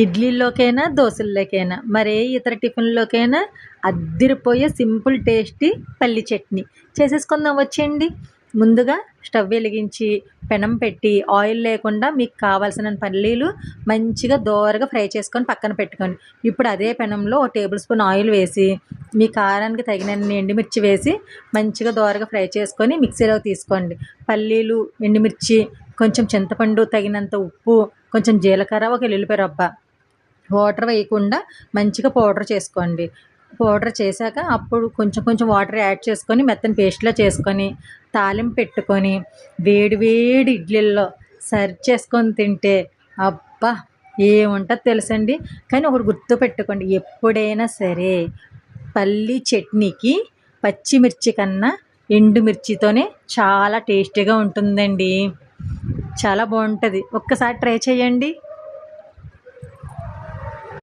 ఇడ్లీలోకైనా, దోసల్లోకైనా, మరే ఇతర టిఫిన్‌లోకైనా అద్దిరిపోయే simple tasty పల్లి చట్నీ చేసేసుకుందాం వచ్చేయండి. ముందుగా స్టవ్ వెలిగించి, పెనం పెట్టి, ఆయిల్ లేకుండా మీకు కావాల్సినన్ని పల్లీలు మంచిగా దోరగా ఫ్రై చేసుకొని పక్కన పెట్టుకోండి. ఇప్పుడు అదే పెనంలో ఓ టేబుల్ స్పూన్ ఆయిల్ వేసి, మీ కారానికి తగినన్ని ఎండుమిర్చి వేసి, మంచిగా దోరగా ఫ్రై చేసుకొని మిక్సీలోకి తీసుకోండి. పల్లీలు, ఎండుమిర్చి, కొంచెం చింతపండు, తగినంత ఉప్పు, కొంచెం జీలకర్ర, ఒక ఎల్లుల్లిపాయ రబ్బ, వాటర్ వేయకుండా మంచిగా పౌడర్ చేసుకోండి. పౌడర్ చేశాక అప్పుడు కొంచెం కొంచెం వాటర్ యాడ్ చేసుకొని మెత్తని పేస్ట్‌లా చేసుకొని, తాలింపు పెట్టుకొని, వేడి వేడి ఇడ్లీల్లో సర్వ్ చేసుకొని తింటే అబ్బా! ఏముంటదో తెలుసండి. కానీ ఒకటి గుర్తుపెట్టుకోండి, ఎప్పుడైనా సరే పల్లీ చట్నీకి పచ్చిమిర్చి కన్నా ఎండుమిర్చితోనే చాలా టేస్టీగా ఉంటుందండి. చాలా బావుంటది. ఒక్కసారి ట్రై చేయండి.